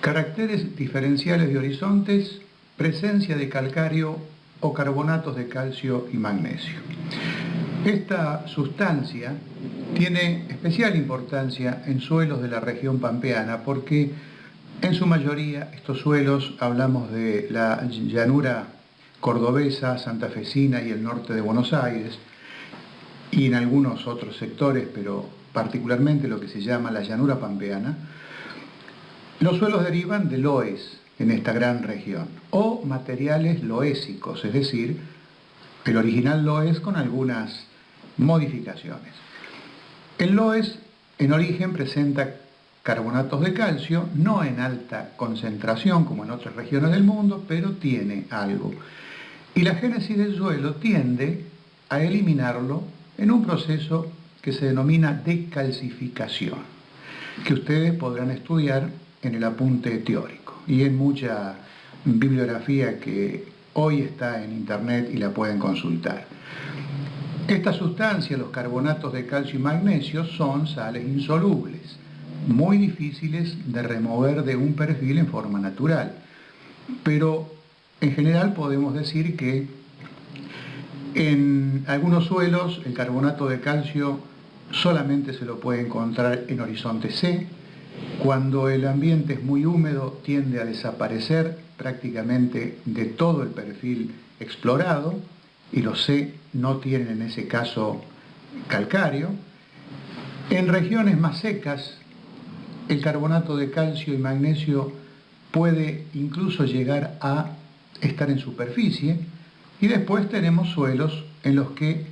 Caracteres diferenciales de horizontes, presencia de calcáreo o carbonatos de calcio y magnesio. Esta sustancia tiene especial importancia en suelos de la región pampeana porque en su mayoría estos suelos, hablamos de la llanura cordobesa, santafesina y el norte de Buenos Aires, y en algunos otros sectores, pero particularmente lo que se llama la llanura pampeana, los suelos derivan de loes en esta gran región, o materiales loésicos, es decir, el original loes con algunas modificaciones. El loes en origen presenta carbonatos de calcio, no en alta concentración como en otras regiones del mundo, pero tiene algo. Y la génesis del suelo tiende a eliminarlo en un proceso que se denomina decalcificación, que ustedes podrán estudiar en el apunte teórico y en mucha bibliografía que hoy está en internet y la pueden consultar. Esta sustancia, los carbonatos de calcio y magnesio, son sales insolubles, muy difíciles de remover de un perfil en forma natural, pero en general podemos decir que en algunos suelos el carbonato de calcio solamente se lo puede encontrar en horizonte C. Cuando el ambiente es muy húmedo tiende a desaparecer prácticamente de todo el perfil explorado y los C no tienen en ese caso calcáreo. En regiones más secas el carbonato de calcio y magnesio puede incluso llegar a estar en superficie, y después tenemos suelos en los que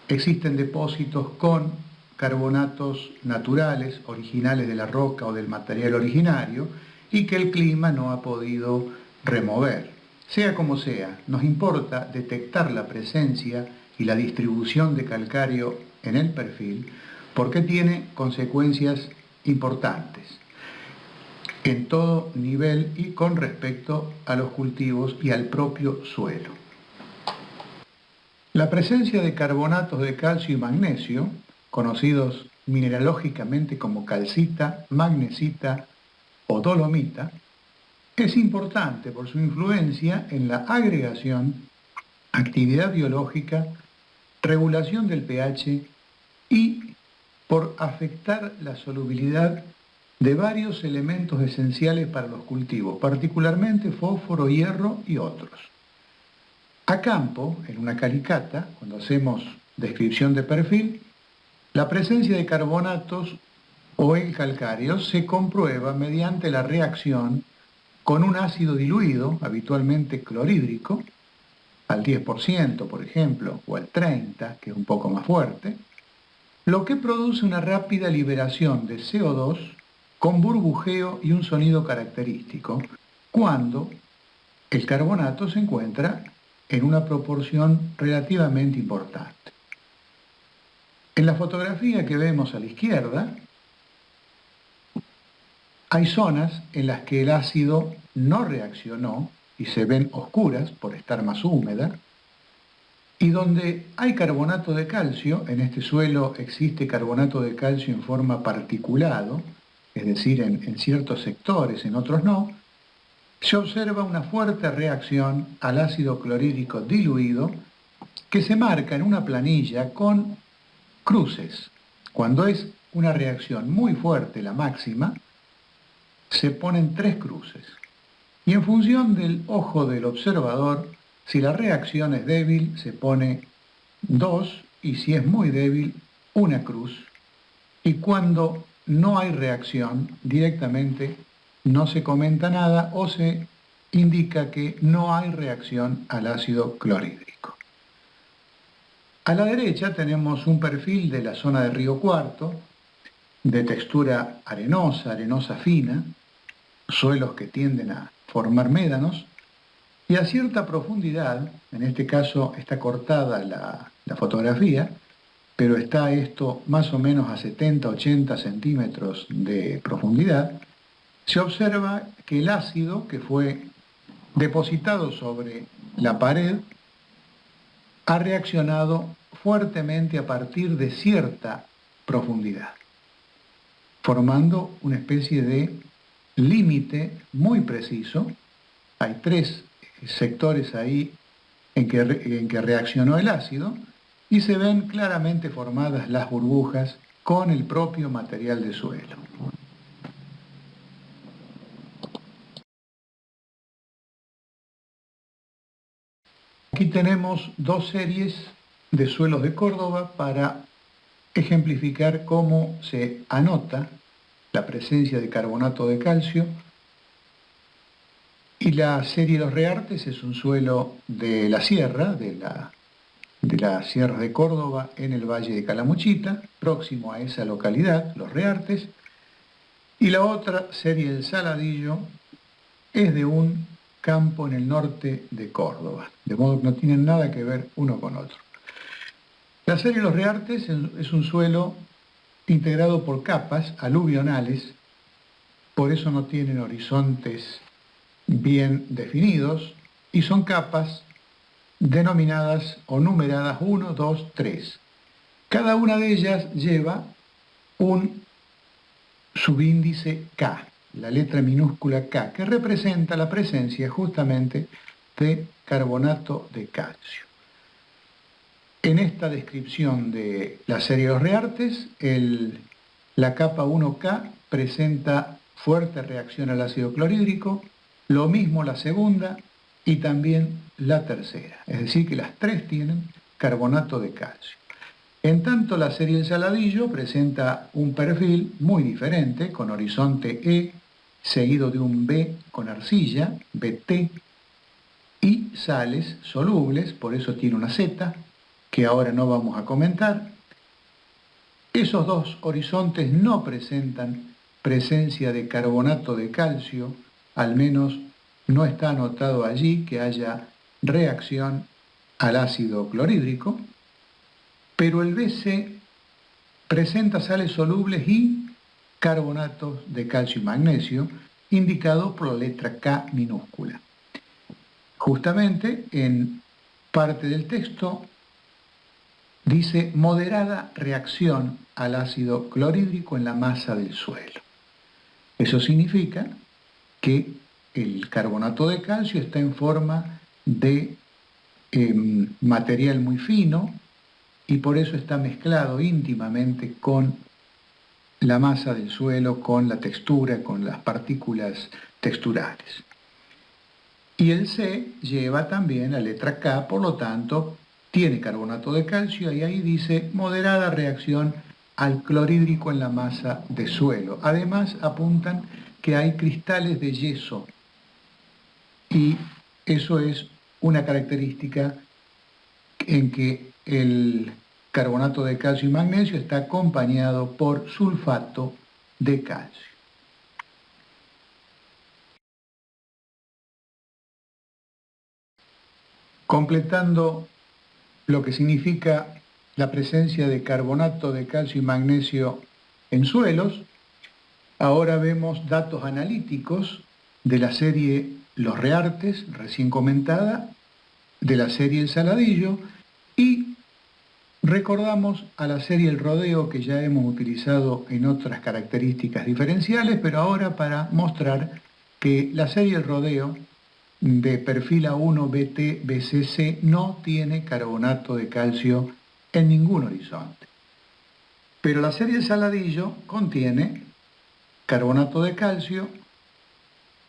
existen depósitos con carbonatos naturales, originales de la roca o del material originario, y que el clima no ha podido remover. Sea como sea, nos importa detectar la presencia y la distribución de calcáreo en el perfil porque tiene consecuencias importantes en todo nivel y con respecto a los cultivos y al propio suelo. La presencia de carbonatos de calcio y magnesio, conocidos mineralógicamente como calcita, magnesita o dolomita, es importante por su influencia en la agregación, actividad biológica, regulación del pH y por afectar la solubilidad de varios elementos esenciales para los cultivos, particularmente fósforo, hierro y otros. A campo, en una calicata, cuando hacemos descripción de perfil, la presencia de carbonatos o el calcáreo se comprueba mediante la reacción con un ácido diluido, habitualmente clorhídrico, al 10%, por ejemplo, o al 30%, que es un poco más fuerte, lo que produce una rápida liberación de CO2 con burbujeo y un sonido característico, cuando el carbonato se encuentra en una proporción relativamente importante. En la fotografía que vemos a la izquierda, hay zonas en las que el ácido no reaccionó y se ven oscuras por estar más húmeda, y donde hay carbonato de calcio. En este suelo existe carbonato de calcio en forma particulado, es decir, en ciertos sectores, en otros no, se observa una fuerte reacción al ácido clorhídrico diluido que se marca en una planilla con cruces. Cuando es una reacción muy fuerte, la máxima, se ponen 3 cruces. Y en función del ojo del observador, si la reacción es débil, se pone 2, y si es muy débil, 1 cruz. Y cuando no hay reacción, directamente no se comenta nada o se indica que no hay reacción al ácido clorhídrico. A la derecha tenemos un perfil de la zona de Río Cuarto, de textura arenosa, arenosa fina, suelos que tienden a formar médanos, y a cierta profundidad, en este caso está cortada la fotografía, pero está esto más o menos a 70-80 centímetros de profundidad, se observa que el ácido que fue depositado sobre la pared ha reaccionado fuertemente a partir de cierta profundidad, formando una especie de límite muy preciso. Hay 3 sectores ahí en que reaccionó el ácido y se ven claramente formadas las burbujas con el propio material de suelo. Aquí tenemos 2 series de suelos de Córdoba para ejemplificar cómo se anota la presencia de carbonato de calcio. Y la serie Los Reartes es un suelo de la sierra, de las sierras de Córdoba, en el valle de Calamuchita, próximo a esa localidad, Los Reartes. Y la otra serie El Saladillo es de un campo en el norte de Córdoba, de modo que no tienen nada que ver uno con otro. La serie Los Reartes es un suelo integrado por capas aluvionales, por eso no tienen horizontes bien definidos, y son capas denominadas o numeradas 1, 2, 3. Cada una de ellas lleva un subíndice K, la letra minúscula K, que representa la presencia justamente de carbonato de calcio. En esta descripción de la serie de los Reartes, la capa 1K presenta fuerte reacción al ácido clorhídrico, lo mismo la segunda y también la tercera, es decir que las 3 tienen carbonato de calcio. En tanto, la serie El Saladillo presenta un perfil muy diferente, con horizonte E, seguido de un B con arcilla, BT, y sales solubles, por eso tiene una Z, que ahora no vamos a comentar. Esos 2 horizontes no presentan presencia de carbonato de calcio, al menos no está anotado allí que haya reacción al ácido clorhídrico, pero el BC presenta sales solubles y carbonatos de calcio y magnesio, indicados por la letra K minúscula. Justamente en parte del texto dice moderada reacción al ácido clorhídrico en la masa del suelo. Eso significa que el carbonato de calcio está en forma de material muy fino y por eso está mezclado íntimamente con la masa del suelo, con la textura, con las partículas texturales. Y el C lleva también la letra K, por lo tanto, tiene carbonato de calcio y ahí dice moderada reacción al clorhídrico en la masa de suelo. Además, apuntan que hay cristales de yeso y eso es una característica en que el carbonato de calcio y magnesio está acompañado por sulfato de calcio. Completando lo que significa la presencia de carbonato de calcio y magnesio en suelos, ahora vemos datos analíticos de la serie Los Reartes, recién comentada, de la serie El Saladillo, y recordamos a la serie El Rodeo, que ya hemos utilizado en otras características diferenciales, pero ahora para mostrar que la serie El Rodeo de perfil A1 BT BCC no tiene carbonato de calcio en ningún horizonte. Pero la serie El Saladillo contiene carbonato de calcio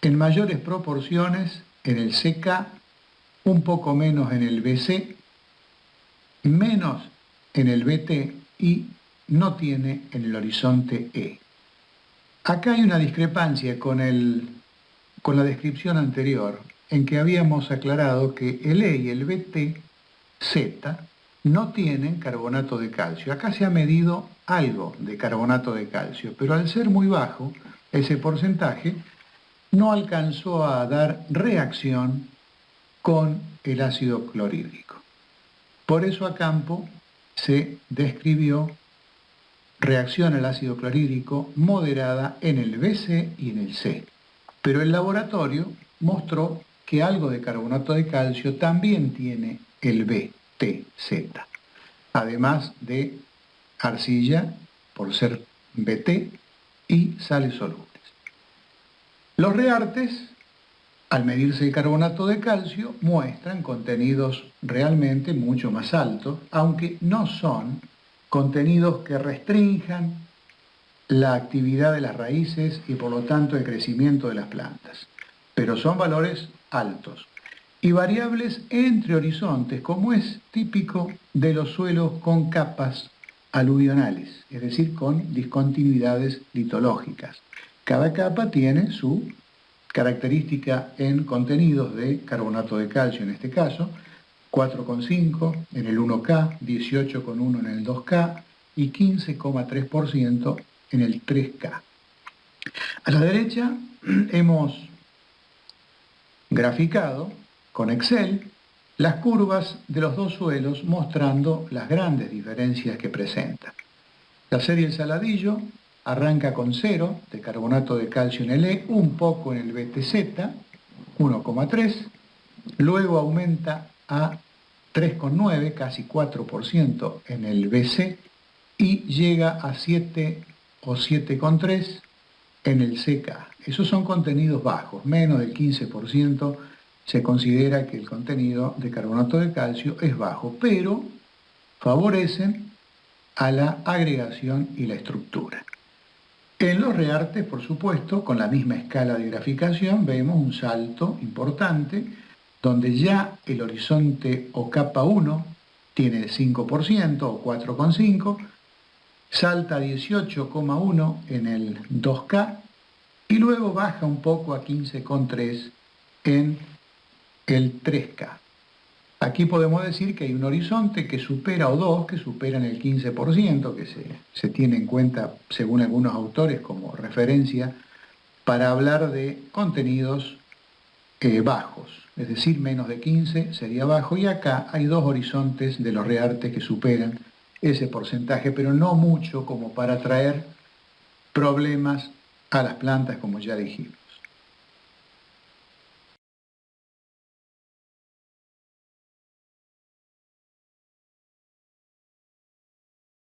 en mayores proporciones en el CK, un poco menos en el BC, menos en el BT y no tiene en el horizonte E. Acá hay una discrepancia con la descripción anterior, en que habíamos aclarado que el E y el BT-Z no tienen carbonato de calcio. Acá se ha medido algo de carbonato de calcio, pero al ser muy bajo ese porcentaje, no alcanzó a dar reacción con el ácido clorhídrico. Por eso a campo se describió reacción al ácido clorhídrico moderada en el BC y en el C. Pero el laboratorio mostró que algo de carbonato de calcio también tiene el BTZ, además de arcilla por ser BT y sales solubles. Los reartes, al medirse el carbonato de calcio, muestran contenidos realmente mucho más altos, aunque no son contenidos que restrinjan la actividad de las raíces y por lo tanto el crecimiento de las plantas. Pero son valores altos y variables entre horizontes, como es típico de los suelos con capas aluvionales, es decir, con discontinuidades litológicas. Cada capa tiene su característica en contenidos de carbonato de calcio en este caso, 4,5 en el 1K, 18,1 en el 2K y 15,3% en el 3K. A la derecha hemos graficado con Excel las curvas de los dos suelos mostrando las grandes diferencias que presentan. La serie El Saladillo arranca con 0 de carbonato de calcio en el E, un poco en el BTZ, 1,3, luego aumenta a 3,9, casi 4% en el BC y llega a 7 o 7,3 en el CK. Esos son contenidos bajos, menos del 15% se considera que el contenido de carbonato de calcio es bajo, pero favorecen a la agregación y la estructura. En los reartes, por supuesto, con la misma escala de graficación, vemos un salto importante, donde ya el horizonte o capa 1 tiene 5% o 4,5%, salta a 18,1 en el 2K y luego baja un poco a 15,3 en el 3K. Aquí podemos decir que hay un horizonte que supera, o dos que superan el 15%, que se tiene en cuenta, según algunos autores, como referencia para hablar de contenidos bajos, es decir, menos de 15 sería bajo, y acá hay dos horizontes de los reartes que superan ese porcentaje, pero no mucho como para traer problemas a las plantas, como ya dijimos.